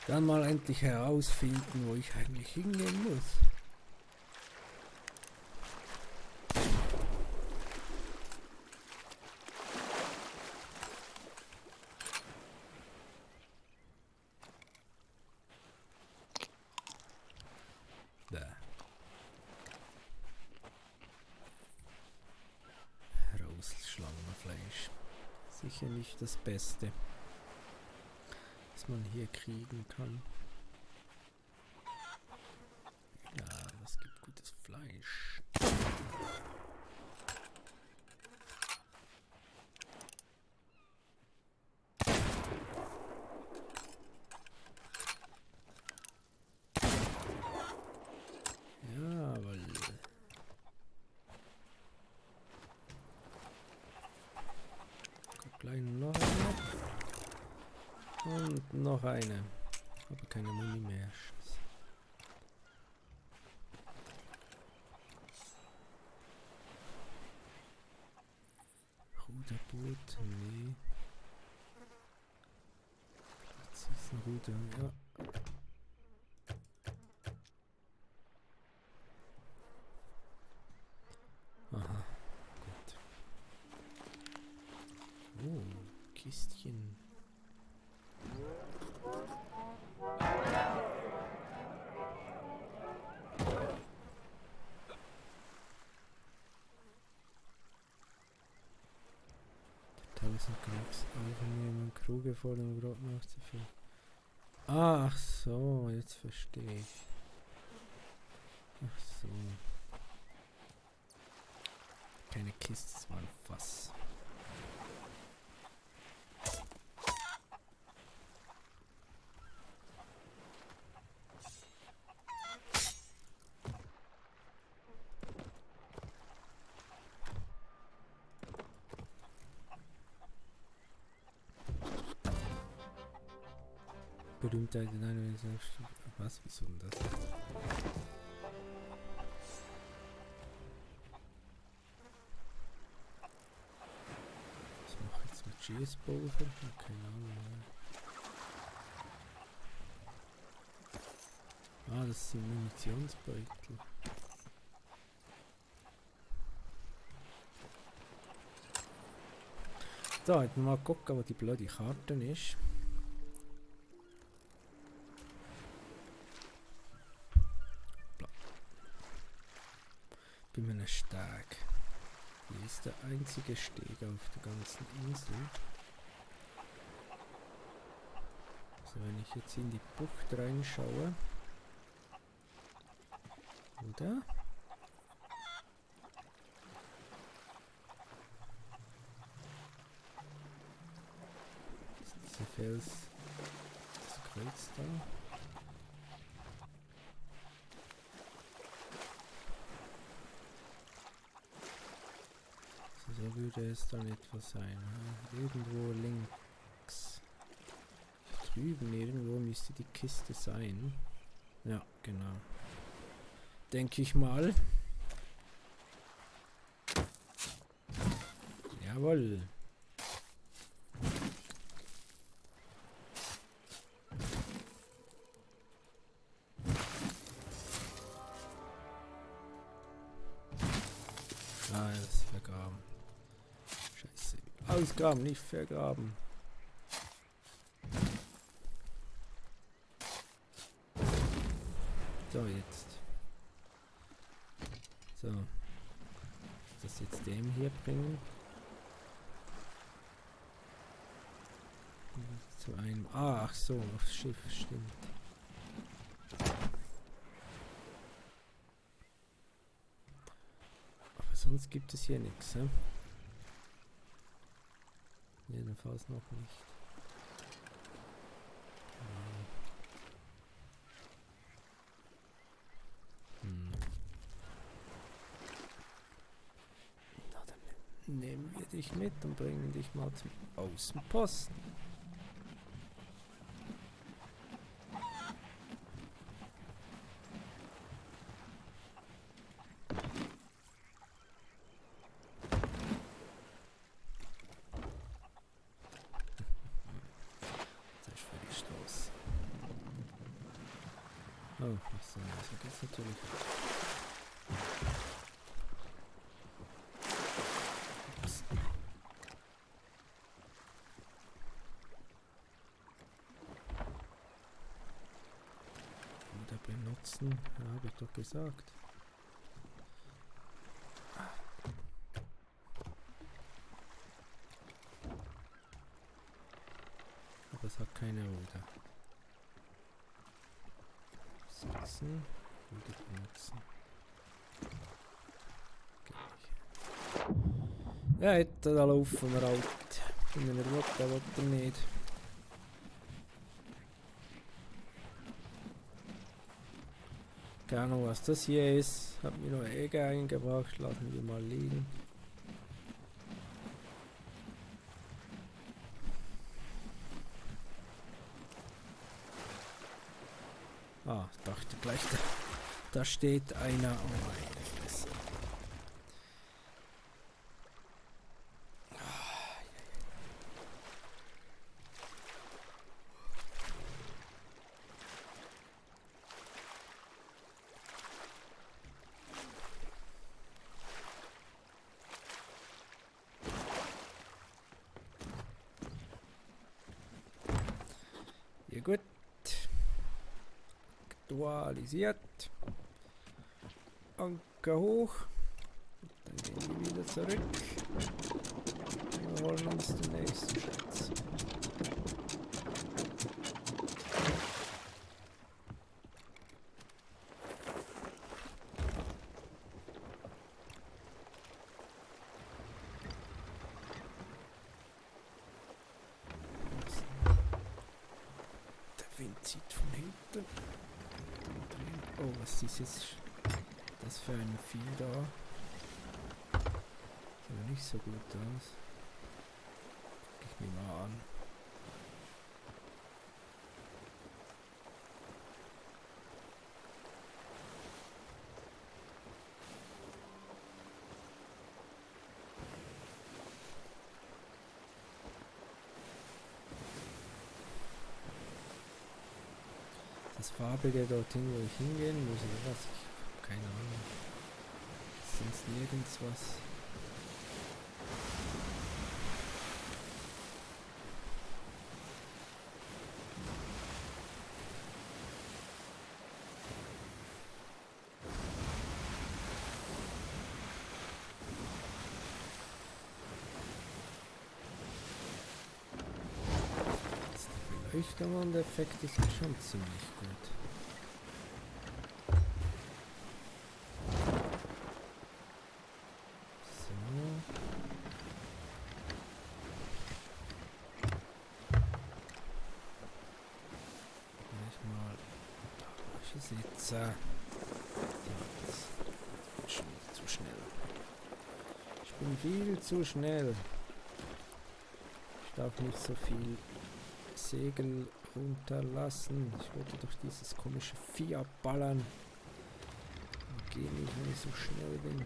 Dann mal endlich herausfinden, wo ich eigentlich hingehen muss. Da. Schlangenfleisch. Sicher nicht das Beste, was man hier kriegen kann. Ja, was gibt gutes Fleisch? Jawohl. Kommt gleich noch eine. Und noch eine. Aber keine Muni mehr. Scheiße. Ruderboot, nee. Platz ist ein Ruder, ja. Aha, gut. Oh, Kistchen. Kriegs aufnehmen, Kruge vor dem Grab nachzuführen. Ach so, jetzt verstehe ich. Ach so. Keine Kiste, es war ein Fass. Berühmtheit in einer Gesellschaft. Was? Wieso denn das? Was mache ich jetzt mit GS-Pulver? Keine Ahnung. Ah, das sind Munitionsbeutel. So, jetzt mal gucken, wo die blöde Karte ist. Bei meinem Steg. Hier ist der einzige Steg auf der ganzen Insel. Also wenn ich jetzt in die Bucht reinschaue. Oder? Ist dieser Fels, das Kreuz da? So würde es dann etwa sein. Irgendwo links. Drüben irgendwo müsste die Kiste sein. Ja, genau. Denke ich mal. Jawohl. Ah, das ist vergraben. Scheiße. Ausgraben, nicht vergraben. So, jetzt. So. Das jetzt dem hier bringen. Zu einem. Ah, ach so, aufs Schiff, stimmt. Aber sonst gibt es hier nichts, hä? Jedenfalls noch nicht. nehmen wir dich mit und bringen dich mal zum Außenposten. Das ist völlig Stoß. Oh, ach so, also geht's natürlich. Ups. Oder benutzen, ja, habe ich doch gesagt. Aber es hat keine Ruder. Sitzen, Ruder benutzen. Geht nicht. Ja, hätte da laufen wir halt. Wenn er will, dann will er nicht. Keine Ahnung, was das hier ist. Hat mir noch Egge eingebracht. Lassen wir mal liegen. Ah, dachte gleich, da steht einer. Oh meine Fresse. Ja gut. Aktualisiert. Anker hoch. Dann gehen wir wieder zurück. Wir holen uns den nächsten Schatz. Der Wind zieht von hinten. Oh, was ist jetzt das für ein Vieh da? Sieht ja nicht so gut aus. Guck ich mir mal an. Das Farbige dorthin, wo ich hingehen muss, oder was? Ich hab keine Ahnung. Sonst nirgends was. Der Beleuchtung und der Effekt ist schon ziemlich gut. Sitze. Ja, das ist zu schnell. Ich bin viel zu schnell. Ich darf nicht so viel Segel runterlassen. Ich wollte doch dieses komische Vieh abballern. Und gehe nicht, wenn ich so schnell bin.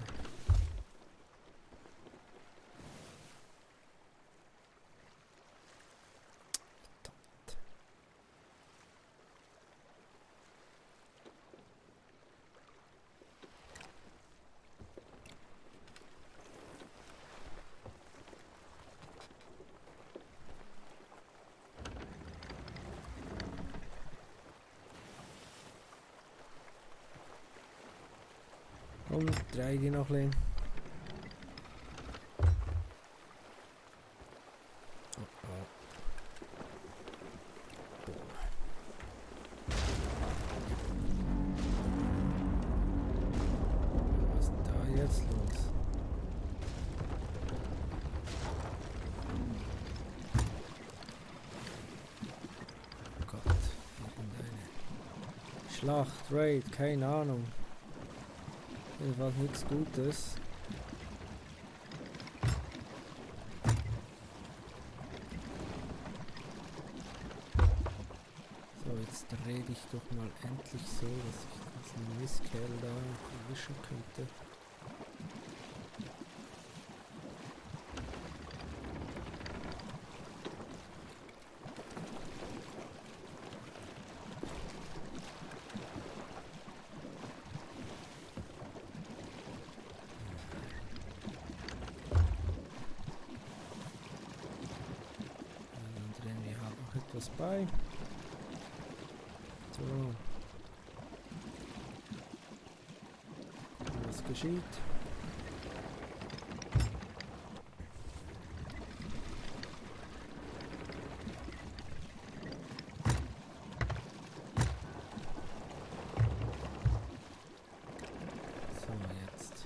Und drei die noch ein. Oh, oh. Was ist denn da jetzt los? Oh Gott, irgendeine Schlacht, Raid, keine Ahnung. Jedenfalls nichts Gutes. Jetzt rede ich doch mal endlich so, dass ich diesen Mistkerl da erwischen könnte. Dann drehen wir halt noch etwas bei. So. Was geschieht? So, jetzt.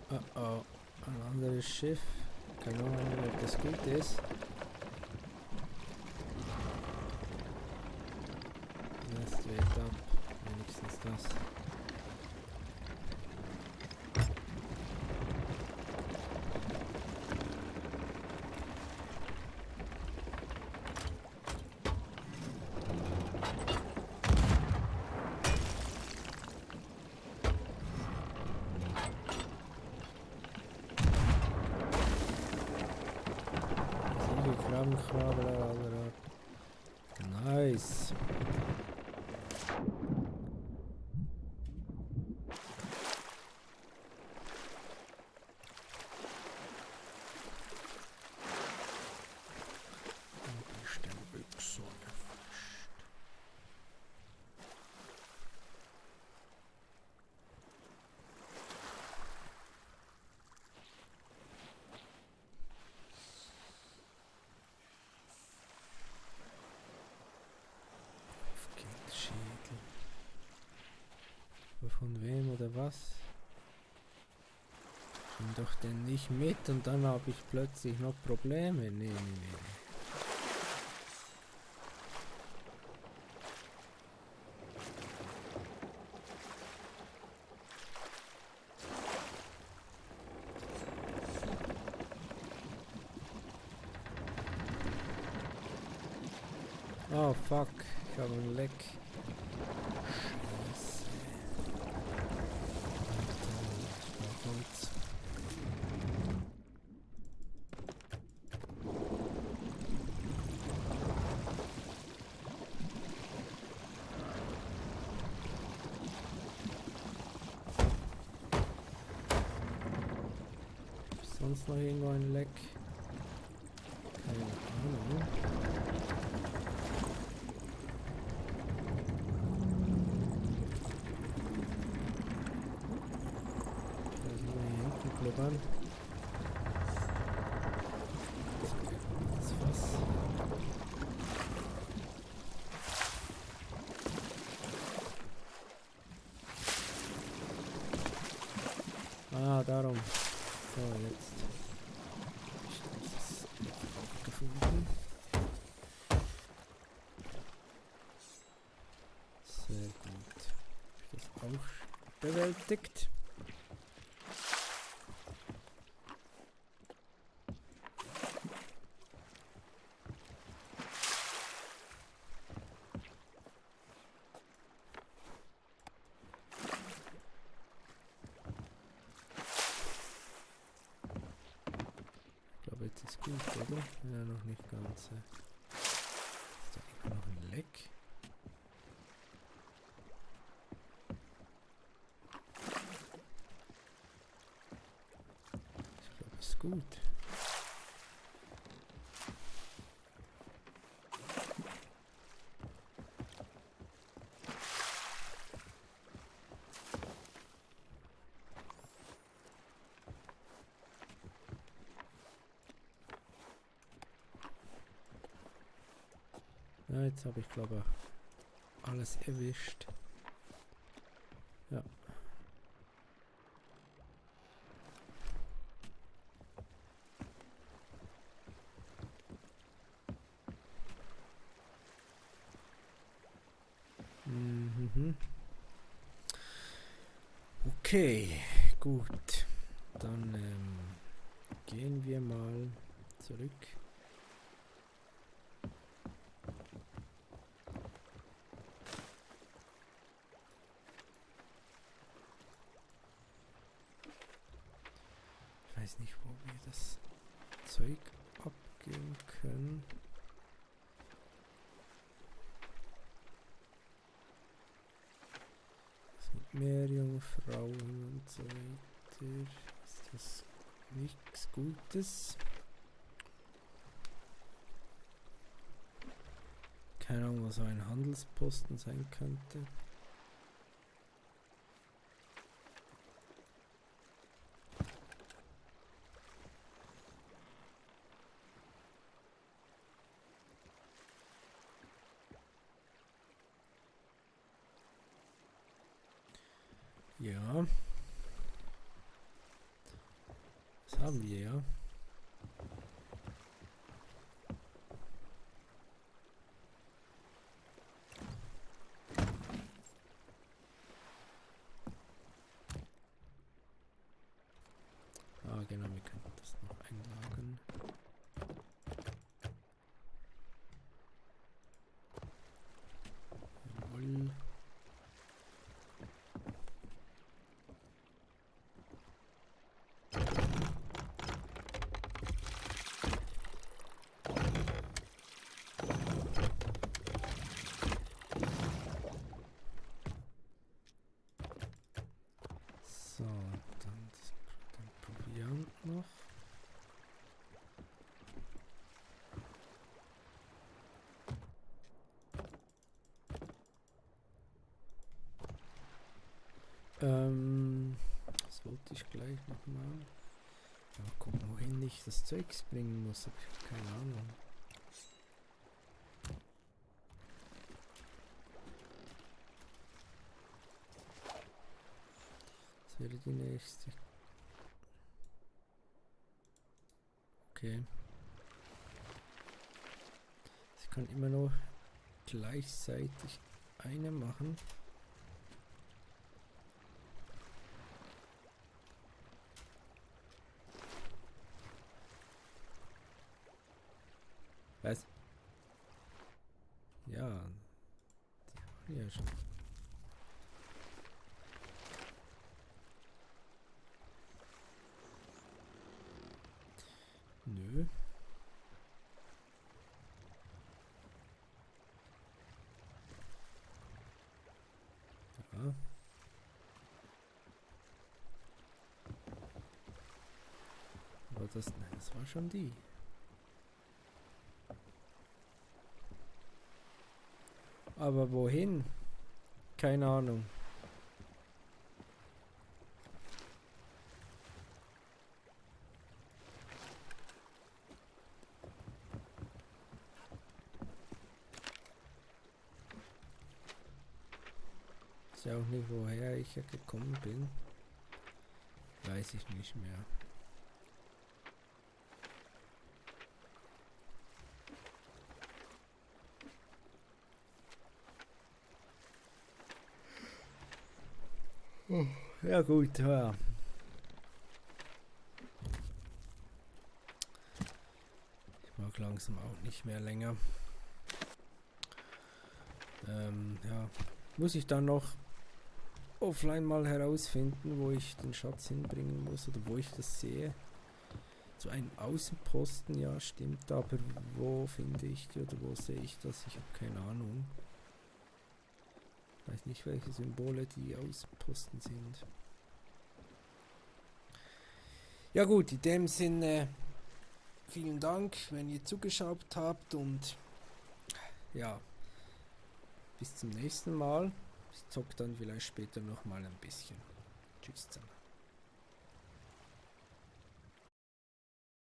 Oh oh, ein anderes Schiff. Keine Ahnung, ob das gut ist. Rest weht ab. Wenigstens das. Krabbenkrabbel aller Art. Nice. Ist der Büchse gefasst. Schädel. Von wem oder was? Nimm doch den nicht mit und dann habe ich plötzlich noch Probleme. Nee. Oh fuck, ich habe einen Leck. Scheiße. Alter, ich brauch Holz. Ist sonst noch irgendwo ein Leck? Keine Ahnung. Blubbern. Das Fass. Ah, darum. So, jetzt. Ich das auch gefunden. Sehr gut. Ich das auch bewältigt. Jetzt ist gut, oder? Ja, noch nicht ganz. Ist da noch ein Leck? Ich glaube, es ist gut. Ja, jetzt habe ich glaube alles erwischt. Ja. Mhm. Okay, gut. Dann gehen wir mal zurück. Ich weiß nicht, wo wir das Zeug abgeben können. Das mit Meerjungfrauen und so weiter. Ist das nichts Gutes? Keine Ahnung, was so ein Handelsposten sein könnte. Ja. Das haben wir ja. Ah, genau, wir könnten das noch einlagern. Jawohl. So, dann den Proviant noch. Das wollte ich gleich nochmal. Ja, gucken, wohin ich das Zeugs bringen muss, hab ich keine Ahnung. Das wäre die nächste. Okay. Ich kann immer noch gleichzeitig eine machen. Was? Ja, die waren ja schon. Nö. Ja. Aber das, nein, das war schon die. Aber wohin? Keine Ahnung. Ist ja auch nicht, woher ich ja gekommen bin. Weiß ich nicht mehr. Ja gut, ja. Ich mag langsam auch nicht mehr länger. Ja, muss ich dann noch offline mal herausfinden, wo ich den Schatz hinbringen muss oder wo ich das sehe. So ein Außenposten, ja stimmt, aber wo finde ich die oder wo sehe ich das? Ich habe keine Ahnung. Ich weiß nicht, welche Symbole die Außenposten sind. Ja gut, in dem Sinne vielen Dank, wenn ihr zugeschaut habt und ja, bis zum nächsten Mal. Ich zock dann vielleicht später noch mal ein bisschen. Tschüss zusammen.